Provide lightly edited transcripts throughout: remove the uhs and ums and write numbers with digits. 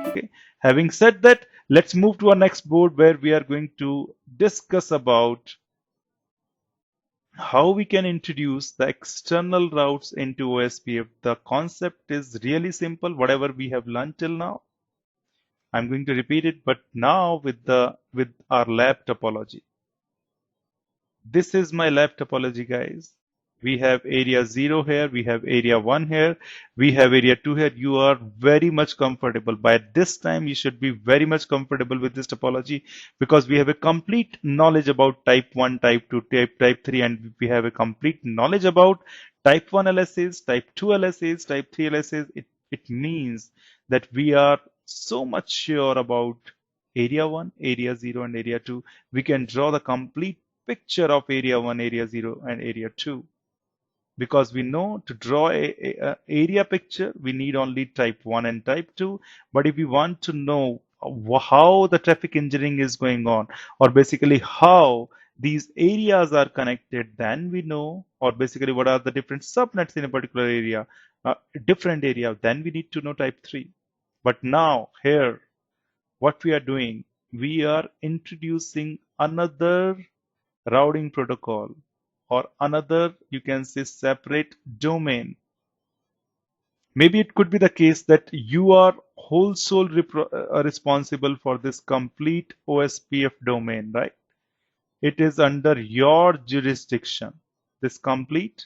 Okay. Having said that, let's move to our next board where we are going to discuss about how we can introduce the external routes into OSPF. The concept is really simple, whatever we have learned till now. I'm going to repeat it, but now with our lab topology. This is my lab topology, guys. We have area 0 here, we have area 1 here, we have area 2 here. You are very much comfortable. By this time, you should be very much comfortable with this topology because we have a complete knowledge about type 1, type 2, type 3, and we have a complete knowledge about type 1 LSAs, type 2 LSAs, type 3 LSAs. It means that we are so much sure about area 1, area 0, and area 2. We can draw the complete picture of area 1, area 0, and area 2. Because we know to draw a area picture, we need only type 1 and type 2. But if we want to know how the traffic engineering is going on, or basically how these areas are connected, then we know, or basically what are the different subnets in a particular area, different area, then we need to know type 3. But now here, what we are doing, we are introducing another routing protocol or another, you can say, separate domain. Maybe it could be the case that you are whole sole responsible for this complete OSPF domain, right? It is under your jurisdiction. This complete,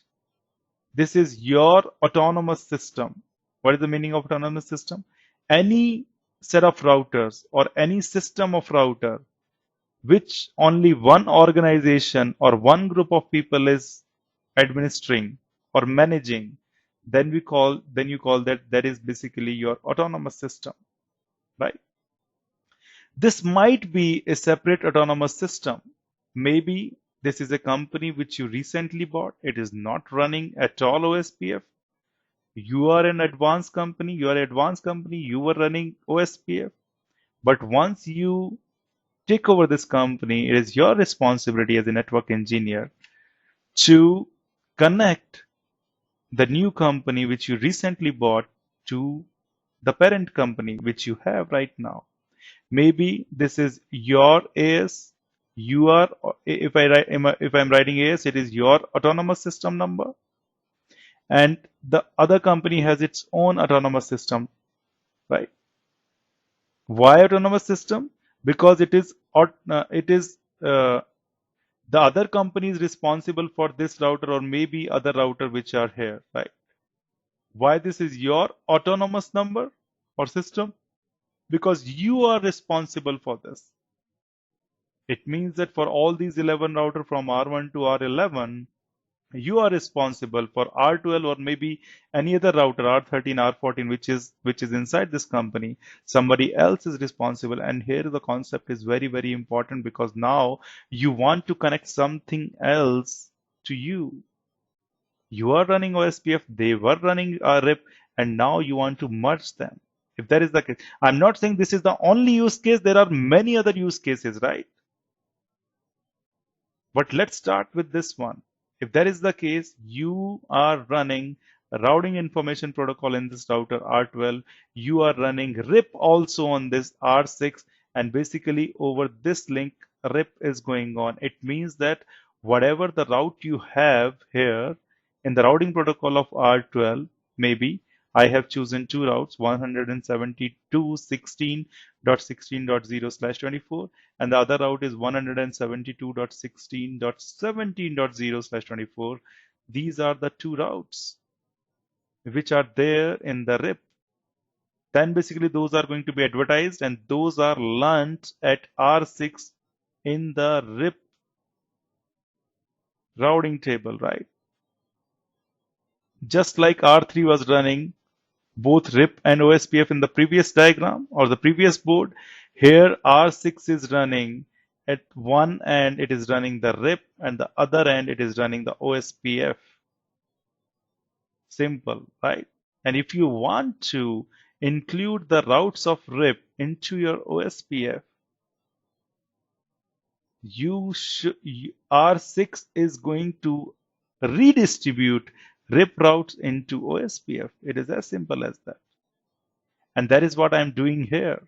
this is your autonomous system. What is the meaning of autonomous system? Any set of routers or any system of router which only one organization or one group of people is administering or managing, then you call that is basically your autonomous system, right? This might be a separate autonomous system. Maybe this is a company which you recently bought. It is not running at all OSPF. You are an advanced company. You were running OSPF. But once you take over this company, it is your responsibility as a network engineer to connect the new company which you recently bought to the parent company which you have right now. Maybe this is your AS. You are, if I'm writing AS, it is your autonomous system number, and the other company has its own autonomous system, right? Why autonomous system? Because the other company is responsible for this router or maybe other router which are here, right? Why this is your autonomous number or system? Because you are responsible for this. It means that for all these 11 router from R1 to R11, you are responsible for R12 or maybe any other router, R13, R14, which is inside this company. Somebody else is responsible. And here the concept is very, very important because now you want to connect something else to you. You are running OSPF, they were running RIP, and now you want to merge them. If that is the case, I'm not saying this is the only use case, there are many other use cases, right? But let's start with this one. If that is the case, you are running a routing information protocol in this router R12, you are running RIP also on this R6, and basically over this link, RIP is going on. It means that whatever the route you have here in the routing protocol of R12, maybe I have chosen two routes, 172.16.16.0/24, and the other route is 172.16.17.0/24. These are the two routes which are there in the RIP. Then basically those are going to be advertised and those are learned at R6 in the RIP routing table, right? Just like R3 was running both RIP and OSPF in the previous diagram or the previous board, here R6 is running at one end, it is running the RIP, and the other end it is running the OSPF. Simple, right? And if you want to include the routes of RIP into your OSPF, R6 is going to redistribute RIP routes into OSPF. It is as simple as that. And that is what I'm doing here.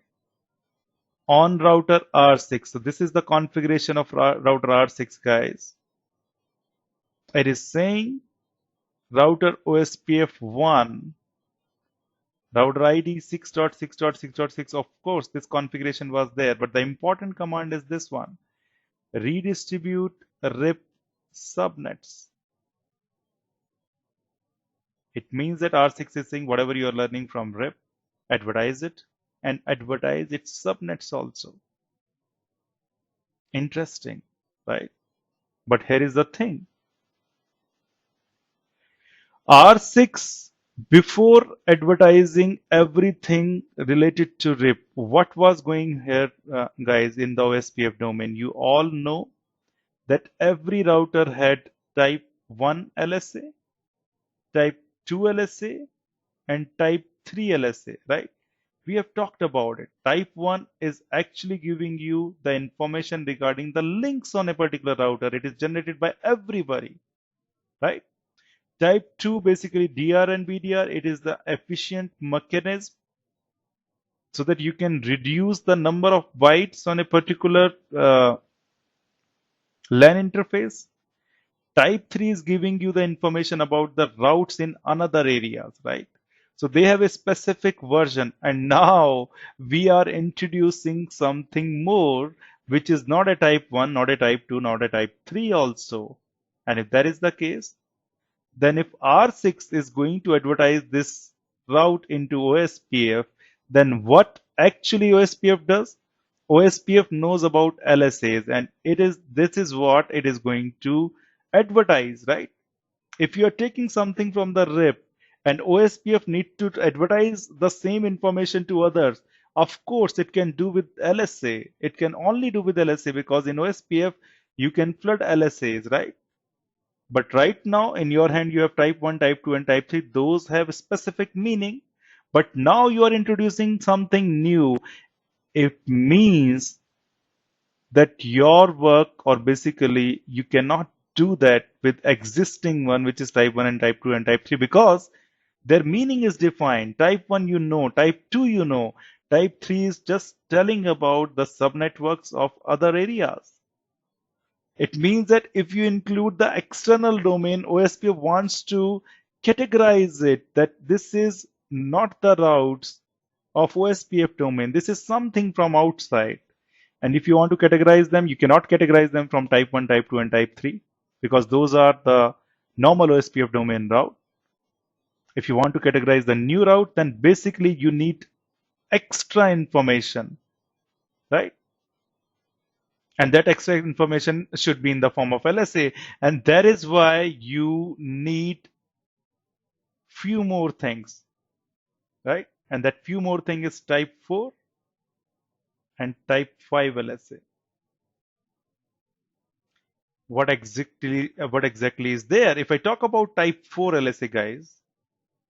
On router R6. So this is the configuration of router R6, guys. It is saying router OSPF1, router ID 6.6.6.6. Of course, this configuration was there, but the important command is this one. Redistribute RIP subnets. It means that R6 is saying whatever you are learning from RIP, advertise it and advertise its subnets also. Interesting, right? But here is the thing. R6, before advertising everything related to RIP, what was going here, guys, in the OSPF domain? You all know that every router had type 1 LSA, type 2 LSA, and type 3 LSA, right? We have talked about it. Type 1 is actually giving you the information regarding the links on a particular router. It is generated by everybody, right? Type 2, basically DR and BDR, it is the efficient mechanism so that you can reduce the number of bytes on a particular LAN interface. Type 3 is giving you the information about the routes in another areas, right? So they have a specific version, and now we are introducing something more, which is not a type 1, not a type 2, not a type 3 also. And if that is the case, then if R6 is going to advertise this route into OSPF, then what actually OSPF does? OSPF knows about LSAs, and this is what it is going to advertise, right? If you are taking something from the RIP and OSPF need to advertise the same information to others, of course it can do with LSA. It can only do with LSA because in OSPF you can flood LSAs, right? But right now in your hand you have type 1, type 2 and type 3. Those have specific meaning. But now you are introducing something new. It means that your work, or basically you cannot do that with existing one, which is type 1 and type 2 and type 3, because their meaning is defined. Type 1 you know, type 2 you know, type 3 is just telling about the subnetworks of other areas. It means that if you include the external domain, OSPF wants to categorize it that this is not the routes of OSPF domain. This is something from outside. And if you want to categorize them, you cannot categorize them from type 1, type 2, and type 3 because those are the normal OSPF domain route. If you want to categorize the new route, then basically you need extra information, right? And that extra information should be in the form of LSA. And that is why you need few more things, right? And that few more thing is type 4 and type 5 LSA. What exactly is there? If I talk about type 4 LSA, guys,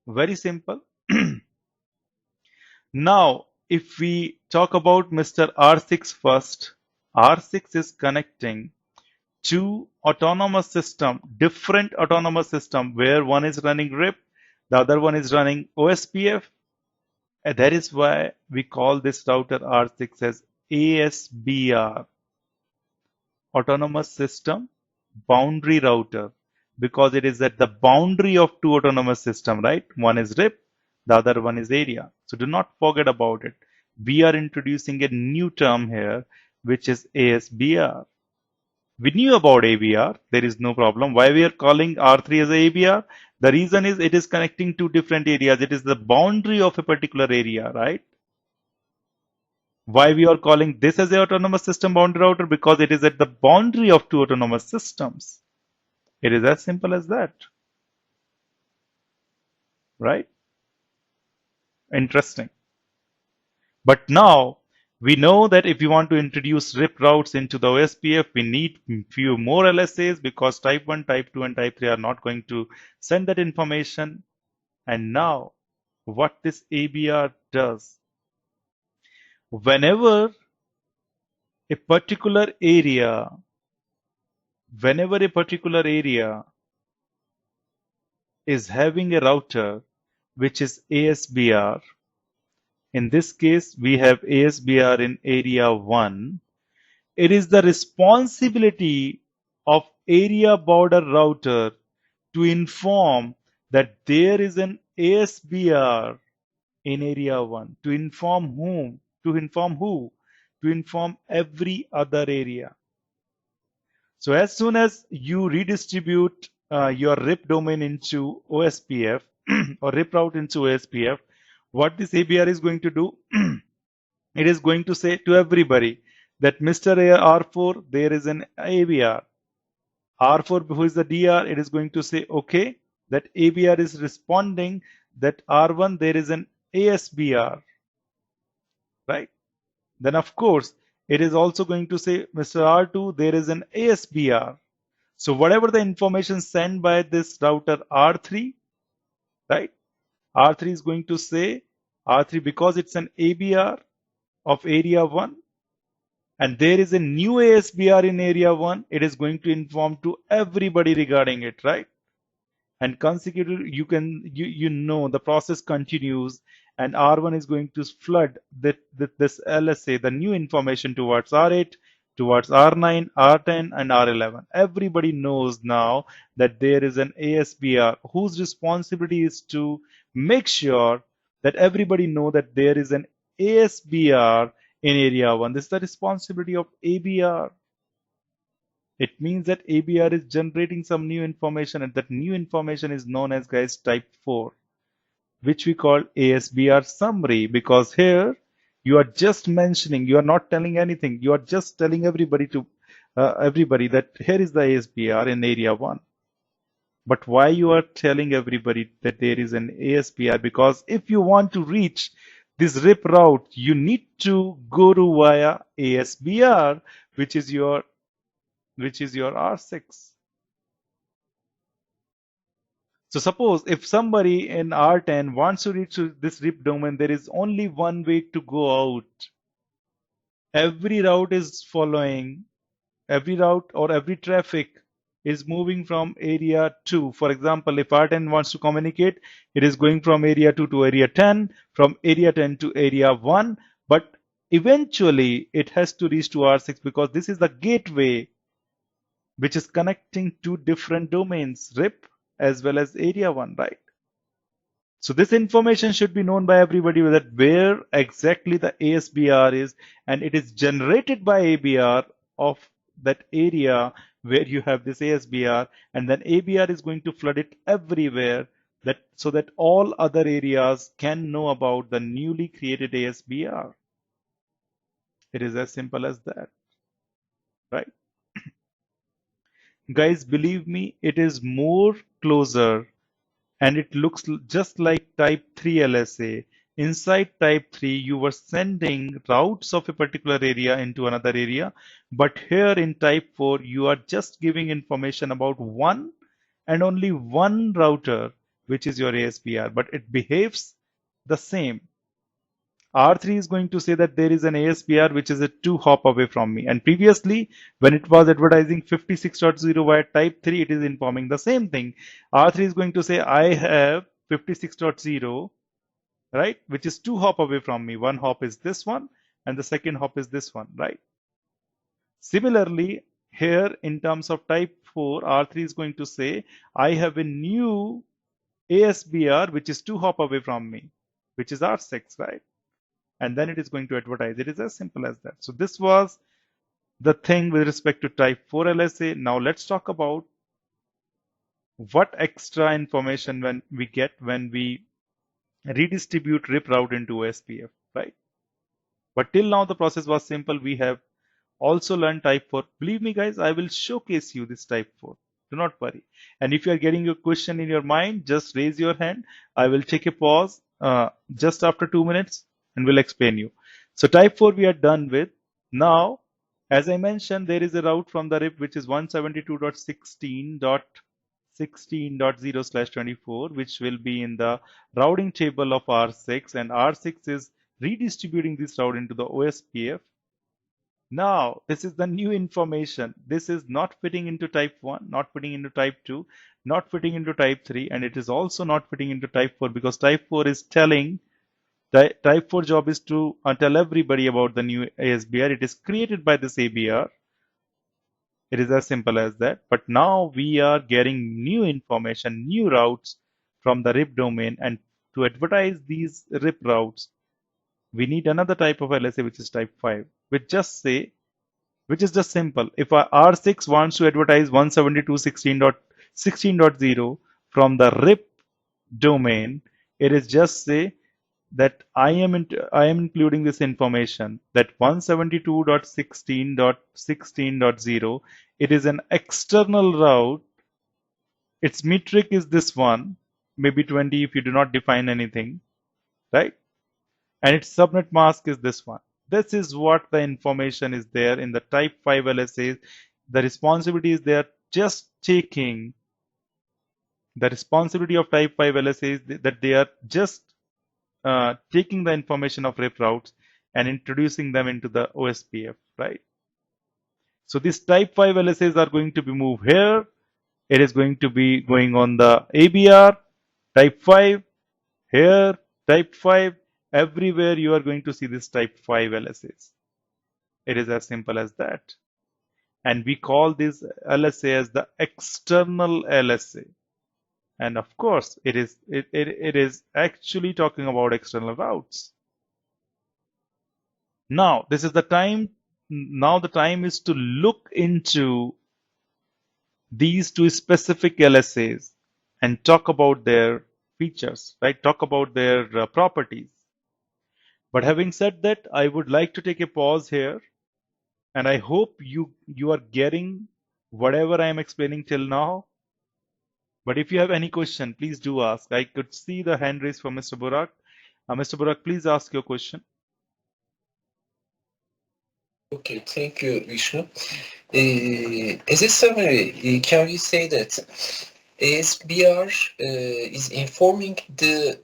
very simple. Now, if we talk about Mr. R6 first, R6 is connecting two autonomous system, different autonomous system, where one is running RIP, the other one is running OSPF. And that is why we call this router R6 as ASBR, Autonomous System Boundary Router, because it is at the boundary of two autonomous systems, right? One is RIP, the other one is area. So do not forget about it. We are introducing a new term here, which is ASBR. We knew about ABR, there is no problem. Why we are calling R3 as ABR? The reason is it is connecting two different areas. It is the boundary of a particular area, right? Why we are calling this as a autonomous system boundary router? Because it is at the boundary of two autonomous systems. It is as simple as that, right? Interesting. But now we know that if we want to introduce RIP routes into the OSPF, we need few more LSAs because type 1, type 2 and type 3 are not going to send that information. And now what this ABR does, whenever a particular area is having a router which is ASBR. In this case, we have ASBR in area 1. It is the responsibility of area border router to inform that there is an ASBR in area 1. To inform whom? To inform who? To inform every other area. So as soon as you redistribute your RIP domain into OSPF or RIP route into OSPF, what this ABR is going to do, it is going to say to everybody that Mr. R4, there is an ABR. R4, who is the DR, it is going to say, okay, that ABR is responding that R1, there is an ASBR, right? Then of course, it is also going to say, Mr. R2, there is an ASBR. So whatever the information sent by this router R3, right? R3 is going to say, R3, because it's an ABR of area 1, and there is a new ASBR in area 1, it is going to inform to everybody regarding it, right? And consecutively, you know the process continues, and R1 is going to flood this LSA, the new information, towards R8, towards R9, R10, and R11. Everybody knows now that there is an ASBR whose responsibility is to make sure that everybody know that there is an ASBR in area 1. This is the responsibility of ABR. It means that ABR is generating some new information, and that new information is known as, guys, type 4, which we call ASBR summary, because here you are just mentioning, you are not telling anything, you are just telling everybody that here is the ASBR in area 1. But why you are telling everybody that there is an ASBR? Because if you want to reach this RIP route, you need to go to via ASBR, which is your R6. So suppose if somebody in R10 wants to reach this RIP domain, there is only one way to go out. Every route is following, every route or every traffic is moving from area 2. For example, if R10 wants to communicate, it is going from area 2 to area 10, from area 10 to area 1, but eventually it has to reach to R6 because this is the gateway which is connecting two different domains, RIP as well as area 1, right? So this information should be known by everybody, that where exactly the ASBR is, and it is generated by ABR of that area where you have this ASBR, and then ABR is going to flood it everywhere, so that all other areas can know about the newly created ASBR. It is as simple as that, right? Guys, believe me, it is more closer, and it looks just like type 3 LSA. Inside type 3, you were sending routes of a particular area into another area, but here in type 4, you are just giving information about one and only one router, which is your ASBR, but it behaves the same. R3 is going to say that there is an ASBR which is a 2 hop away from me. And previously, when it was advertising 56.0 via type 3, it is informing the same thing. R3 is going to say I have 56.0, right, which is 2 hop away from me. One hop is this one, and the second hop is this one, right? Similarly, here in terms of type 4, R3 is going to say I have a new ASBR which is 2 hop away from me, which is R6, right? And then it is going to advertise. It is as simple as that. So this was the thing with respect to type 4 LSA. Now let's talk about what extra information when we get when we redistribute RIP route into OSPF, right? But till now the process was simple. We have also learned type 4. Believe me, guys, I will showcase you this type 4. Do not worry. And if you are getting a question in your mind, just raise your hand. I will take a pause just after 2 minutes and will explain you. So type 4 we are done with. Now, as I mentioned, there is a route from the RIP which is 172.16.16.0/24, which will be in the routing table of R6, and R6 is redistributing this route into the OSPF. Now, this is the new information. This is not fitting into type 1, not fitting into type 2, not fitting into type 3, and it is also not fitting into type 4 because type 4 is telling, type 4 job is to tell everybody about the new ASBR. It is created by this ABR. It is as simple as that. But now we are getting new information, new routes from the RIP domain, and to advertise these RIP routes, we need another type of LSA, which is type 5, which is just simple. If our R6 wants to advertise 172.16.16.0 from the RIP domain, it is just say that I am including this information that 172.16.16.0, it is an external route. Its metric is this one, maybe 20 if you do not define anything, right? And its subnet mask is this one. This is what the information is there in the type 5 LSAs. The responsibility is they are just taking the responsibility of type 5 LSAs, that they are just taking the information of RIP routes and introducing them into the OSPF, right? So these type 5 LSAs are going to be moved here. It is going to be going on the ABR, type 5, here, type 5, everywhere you are going to see this type 5 LSAs. It is as simple as that. And we call this LSA as the external LSA. And of course, it is actually talking about external routes. Now, this is the time. Now the time is to look into these two specific LSAs and talk about their features, right? Talk about their properties. But having said that, I would like to take a pause here, and I hope you are getting whatever I am explaining till now. But if you have any question, please do ask. I could see the hand raised from Mr. Burak. Mr. Burak, please ask your question. Okay, thank you, Vishnu. As a summary, can we say that ASBR is informing the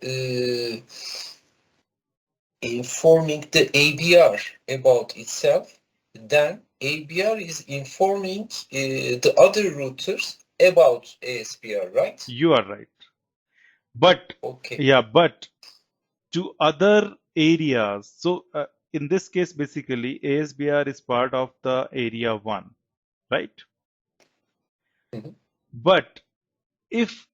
ABR about itself, then ABR is informing the other routers about ASBR, right? You are right. But okay, yeah, but to other areas. So in this case, basically, ASBR is part of the area 1, right? Mhm. But if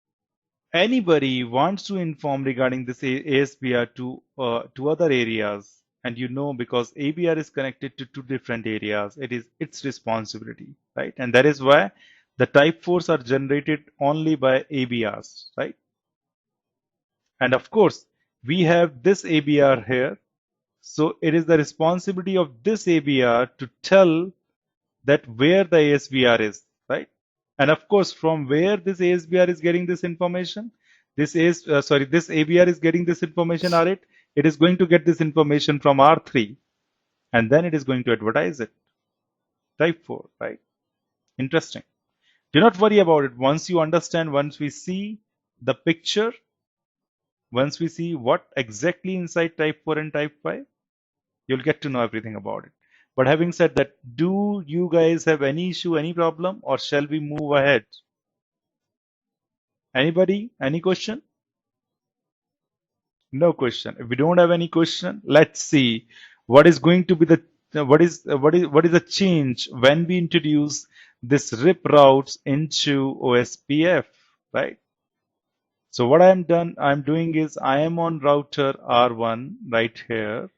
anybody wants to inform regarding this ASBR to other areas, and because ABR is connected to two different areas, it is its responsibility, right? And that is why the type 4s are generated only by ABRs, right? And of course, we have this ABR here. So it is the responsibility of this ABR to tell that where the ASBR is, right? And of course, from where this ASBR is getting this information, this ABR is getting this information, it is going to get this information from R3, and then it is going to advertise it. Type 4, right? Interesting. Do not worry about it. Once you understand, once we see the picture, once we see what exactly inside type 4 and type 5, you'll get to know everything about it. But having said that, do you guys have any issue, any problem, or shall we move ahead? Anybody? Any question? No question. If we don't have any question, let's see what is going to be the what is the change when we introduce this RIP routes into OSPF, right? So what I'm doing is I am on router R1 right here,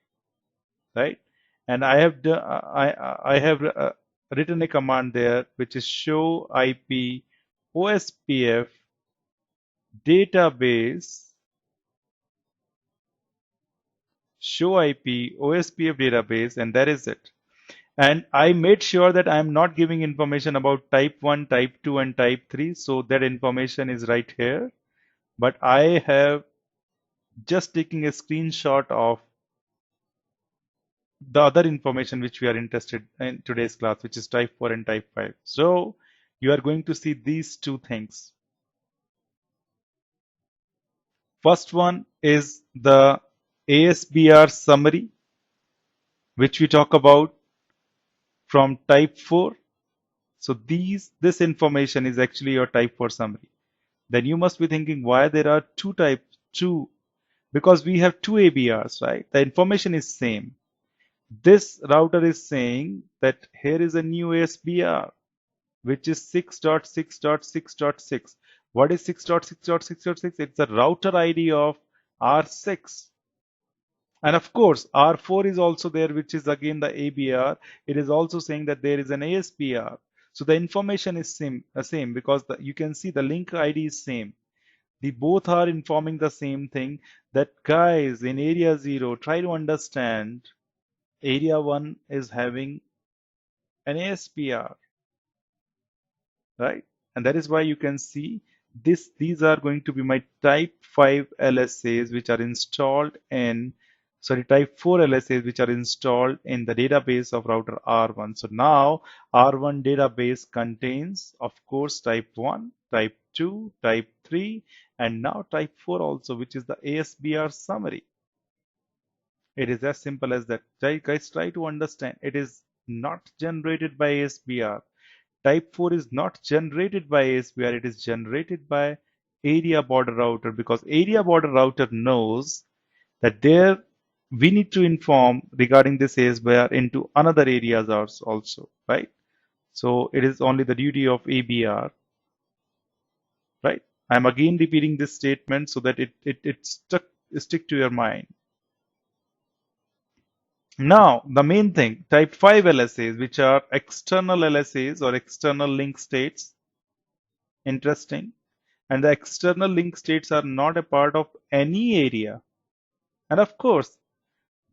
right? And I have written a command there which is show IP OSPF database, show IP OSPF database, and that is it. And I made sure that I am not giving information about type 1, type 2, and type 3. So that information is right here. But I have just taking a screenshot of the other information which we are interested in today's class, which is type 4 and type 5. So you are going to see these two things. First one is the ASBR summary, which we talk about from type 4. So this information is actually your type 4 summary. Then you must be thinking why there are two, because we have two ABRs, right? The information is same. This router is saying that here is a new ASBR, which is 6.6.6.6. What is 6.6.6.6? It's the router ID of R6. And of course, R4 is also there, which is again the ABR. It is also saying that there is an ASBR. So the information is same because you can see the link ID is same. The both are informing the same thing, that guys in area 0, try to understand area 1 is having an ASBR, right? And that is why you can see these are going to be my type 5 LSAs which are installed in, sorry, type 4 LSAs which are installed in the database of router R1. So now R1 database contains, of course, type 1, type 2, type 3, and now type 4 also, which is the ASBR summary. It is as simple as that. Guys, try to understand. It is not generated by ASBR. Type 4 is not generated by ASBR, it is generated by area border router, because area border router knows that there we need to inform regarding this ASBR into another areas also, right? So it is only the duty of ABR, right? I'm again repeating this statement so that it stick to your mind. Now, the main thing, type 5 LSAs, which are external LSAs or external link states. Interesting. And the external link states are not a part of any area. And of course,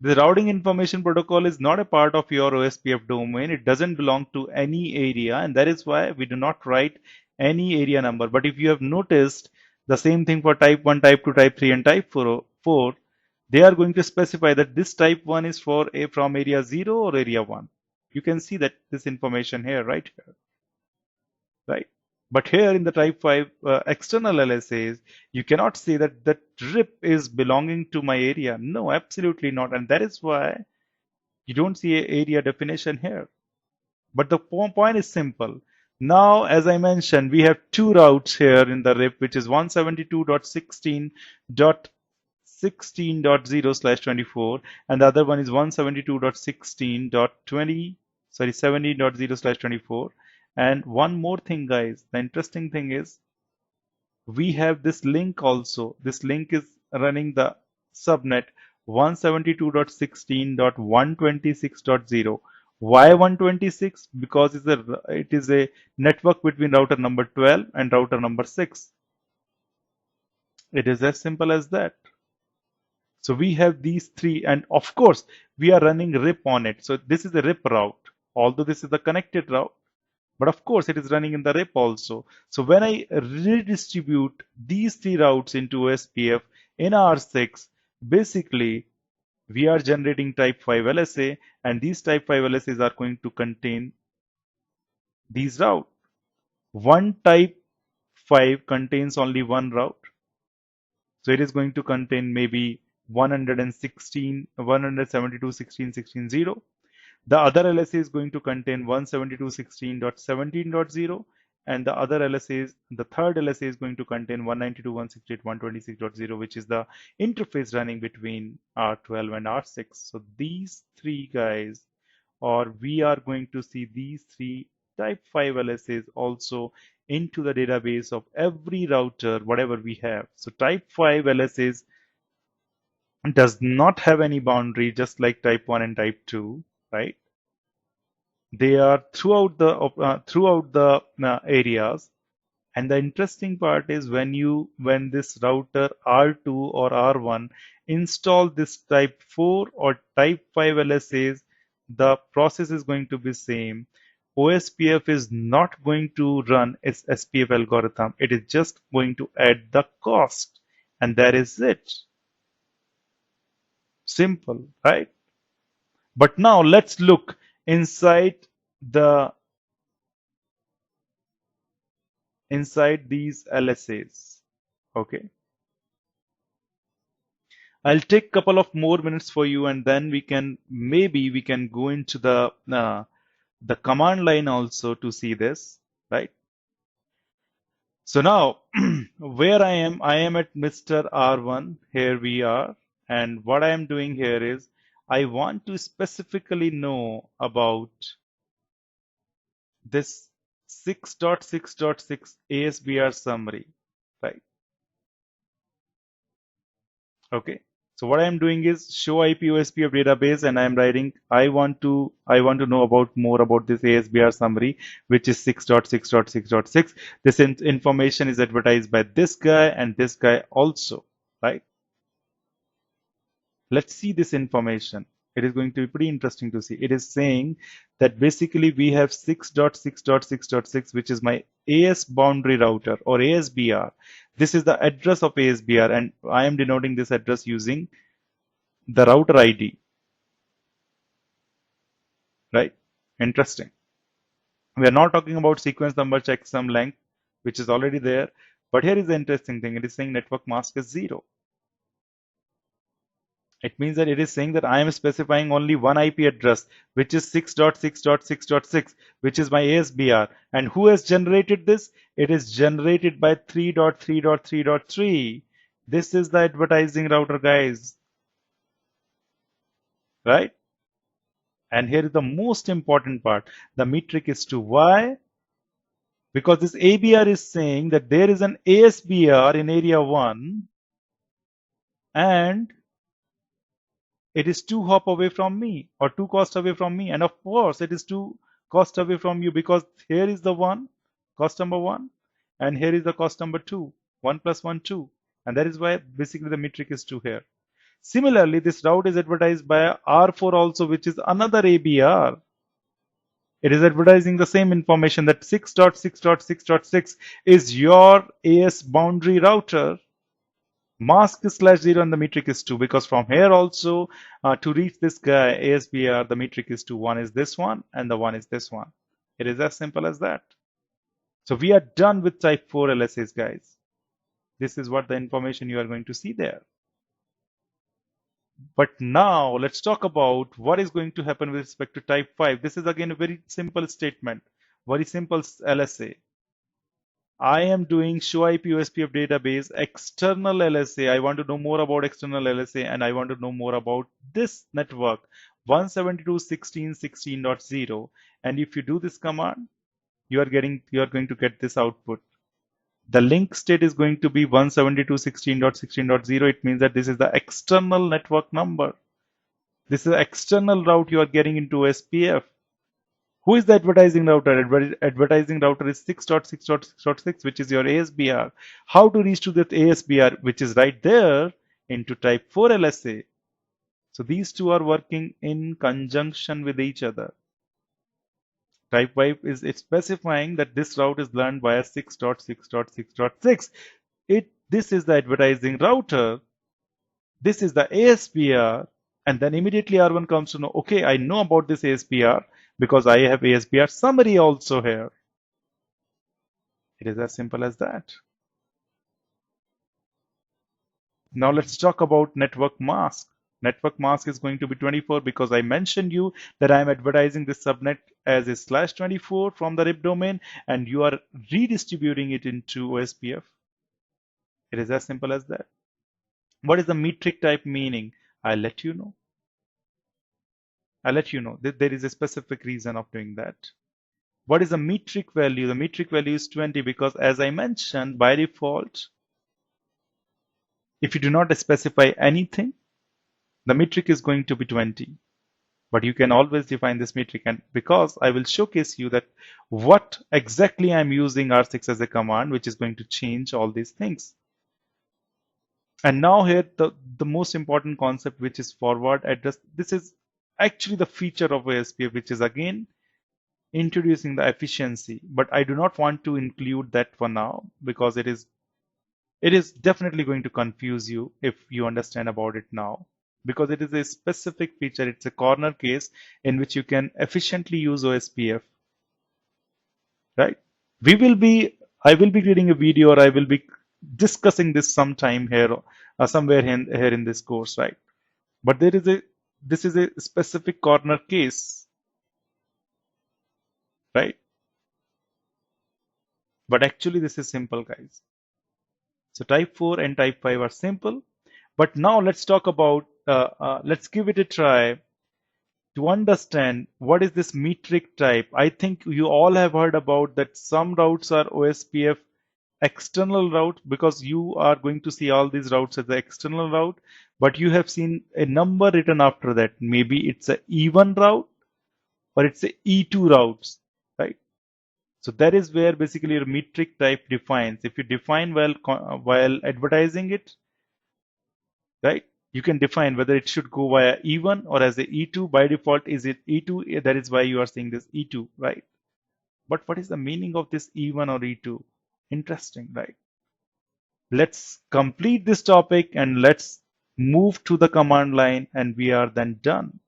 the routing information protocol is not a part of your OSPF domain. It doesn't belong to any area, and that is why we do not write any area number. But if you have noticed the same thing for type 1, type 2, type 3, and type 4, they are going to specify that this type 1 is from area 0 or area 1. You can see that this information here, right here, right? But here in the type 5 external LSAs, you cannot say that that RIP is belonging to my area. No, absolutely not. And that is why you don't see an area definition here. But the point is simple. Now, as I mentioned, we have two routes here in the RIP, which is 172.16.16.0/24, and the other one is 172.16.20, sorry, 17.0/24. And one more thing, guys, the interesting thing is we have this link also. This link is running the subnet 172.16.126.0. Why 126? Because it is a network between router number 12 and router number 6. It is as simple as that. So we have these three, and of course we are running RIP on it. So this is a RIP route, although this is the connected route. But of course, it is running in the RIP also. So when I redistribute these three routes into OSPF in R6, basically we are generating type 5 LSA, and these type 5 LSAs are going to contain these routes. One type 5 contains only one route. So it is going to contain maybe 116, 172.16.16.0. The other LSA is going to contain 172.16.17.0, and the other LSAs, the third LSA is going to contain 192.168.126.0, which is the interface running between R12 and R6. So these three guys, or we are going to see these three type 5 LSAs also into the database of every router, whatever we have. So type 5 LSAs does not have any boundary, just like type 1 and type 2, right? They are throughout the areas. And the interesting part is when this router R2 or R1 install this type 4 or type 5 LSAs, the process is going to be same. OSPF is not going to run its SPF algorithm. It is just going to add the cost, and that is it. Simple, right? But now let's look inside these LSAs. Okay. I'll take a couple of more minutes for you, and then maybe we can go into the the command line also to see this, right? So now where I am at Mr. R1. Here we are. And what I am doing here is I want to specifically know about this 6.6.6 ASBR summary, right? Okay. So what I am doing is show IP OSPF database, and I am writing I want to know about more about this ASBR summary, which is 6.6.6.6. This information is advertised by this guy and this guy also, right? Let's see this information. It is going to be pretty interesting to see. It is saying that basically we have 6.6.6.6, which is my AS boundary router or ASBR. This is the address of ASBR, and I am denoting this address using the router ID, right? Interesting. We are not talking about sequence number checksum length, which is already there. But here is the interesting thing. It is saying network mask is 0. It means that it is saying that I am specifying only one IP address, which is 6.6.6.6, which is my ASBR. And who has generated this? It is generated by 3.3.3.3. This is the advertising router, guys. Right? And here is the most important part. The metric is to why? Because this ABR is saying that there is an ASBR in area 1 and it is 2 hop away from me or 2 cost away from me. And of course, it is 2 cost away from you because here is the 1, cost number 1, and here is the cost number 2, 1 plus 1, 2. And that is why basically the metric is 2 here. Similarly, this route is advertised by R4 also, which is another ABR. It is advertising the same information that 6.6.6.6 is your AS boundary router. Mask is /0 and the metric is 2 because from here also to reach this guy ASBR the metric is 2. One is this one and the one is this one. It is as simple as that. So we are done with type 4 LSAs, guys. This is what the information you are going to see there. But now let's talk about what is going to happen with respect to type 5. This is again a very simple statement, very simple LSA. I am doing show IP OSPF database external LSA. I want to know more about external LSA and I want to know more about this network 172.16.16.0. And if you do this command, you are going to get this output. The link state is going to be 172.16.16.0. It means that this is the external network number. This is the external route you are getting into OSPF. Who is the advertising router? Advertising router is 6.6.6.6, which is your ASBR. How to reach to that ASBR, which is right there into type 4 LSA. So these two are working in conjunction with each other. Type 5 is specifying that this route is learned via 6.6.6.6. This is the advertising router. This is the ASBR. And then immediately R1 comes to know, okay, I know about this ASBR because I have ASBR summary also here. It is as simple as that. Now let's talk about network mask. Network mask is going to be 24 because I mentioned you that I am advertising this subnet as a /24 from the RIP domain and you are redistributing it into OSPF. It is as simple as that. What is the metric type meaning? I'll let you know. There is a specific reason of doing that. What is the metric value? The metric value is 20 because as I mentioned by default, if you do not specify anything, the metric is going to be 20. But you can always define this metric, and because I will showcase you that what exactly I'm using R6 as a command, which is going to change all these things. And now here the most important concept, which is forward address. This is actually the feature of OSPF, which is again introducing the efficiency, but I do not want to include that for now because it is definitely going to confuse you if you understand about it now, because it is a specific feature. It's a corner case in which you can efficiently use OSPF, right? I will be creating a video, or I will be discussing this sometime here, somewhere here in this course, right? But this is a specific corner case. right? But actually this is simple, guys. So type 4 and type 5 are simple. But now let's talk about, let's give it a try to understand what is this metric type. I think you all have heard about that some routes are OSPF external route, because you are going to see all these routes as the external route, but you have seen a number written after that. Maybe it's a E1 route or it's a E2 routes, right? So that is where basically your metric type defines. If you define well while advertising it, right? You can define whether it should go via E1 or as a E2. By default, is it E2? That is why you are seeing this E2, right? But what is the meaning of this E1 or E2? Interesting, right? Let's complete this topic and let's move to the command line, and we are then done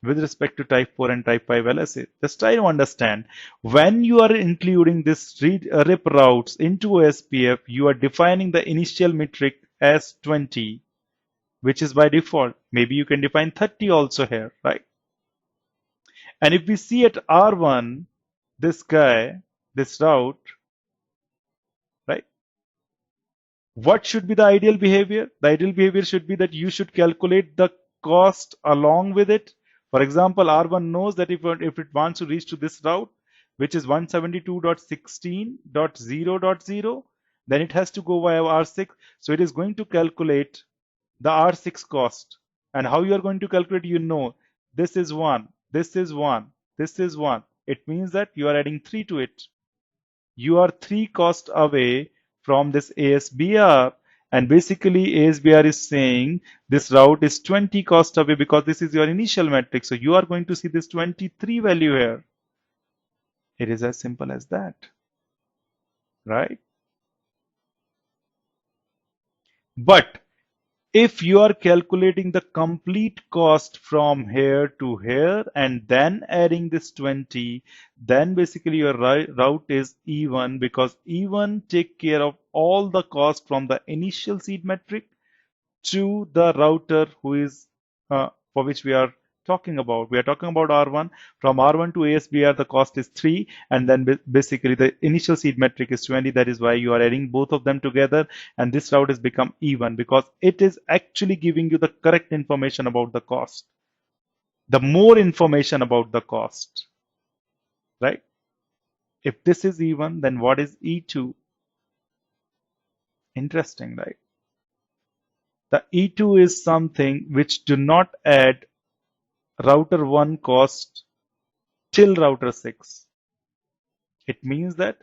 with respect to type 4 and type 5 LSA. Just try to understand, when you are including this rip routes into OSPF, you are defining the initial metric as 20, which is by default. Maybe you can define 30 also here, right? And if we see at R1, this guy, this route, right? What should be the ideal behavior? The ideal behavior should be that you should calculate the cost along with it. For example, R1 knows that if it wants to reach to this route, which is 172.16.0.0, then it has to go via R6. So it is going to calculate the R6 cost. And how you are going to calculate, you know, this is 1, this is 1, this is 1. It means that you are adding 3 to it. You are 3 cost away from this ASBR, and basically ASBR is saying this route is 20 cost away because this is your initial metric. So you are going to see this 23 value here. It is as simple as that, right? But if you are calculating the complete cost from here to here and then adding this 20, then basically your route is E1, because E1 take care of all the cost from the initial seed metric to the router who is for which we are talking about. We are talking about R1. From R1 to ASBR, the cost is 3, and then basically the initial seed metric is 20. That is why you are adding both of them together, and this route has become E1 because it is actually giving you the correct information about the cost. The more information about the cost, right? If this is E1, then what is E2? Interesting, right? The E2 is something which do not add router 1 cost till router 6. It means that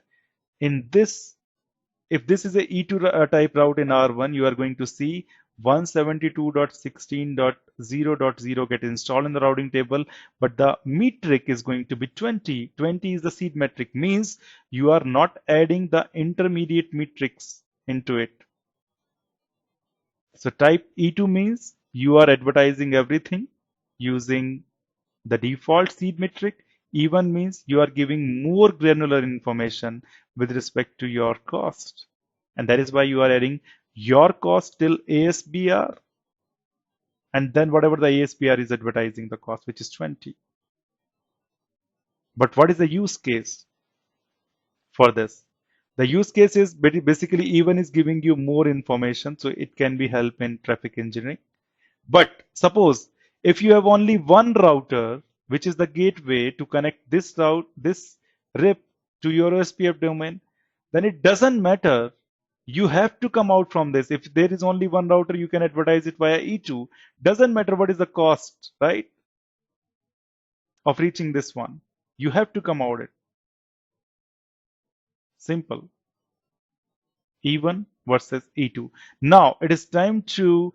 in this, if this is a E2 type route in R1, you are going to see 172.16.0.0 get installed in the routing table, but the metric is going to be 20. 20 is the seed metric, means you are not adding the intermediate metrics into it. So type E2 means you are advertising everything using the default seed metric. E1 means you are giving more granular information with respect to your cost. And that is why you are adding your cost till ASBR. And then whatever the ASBR is advertising the cost, which is 20. But what is the use case for this? The use case is basically E1 is giving you more information, so it can be help in traffic engineering. But suppose if you have only one router, which is the gateway to connect this route, this RIP to your OSPF domain, then it doesn't matter. You have to come out from this. If there is only one router, you can advertise it via E2. Doesn't matter what is the cost, right, of reaching this one. You have to come out it. Simple. E1 versus E2. Now it is time to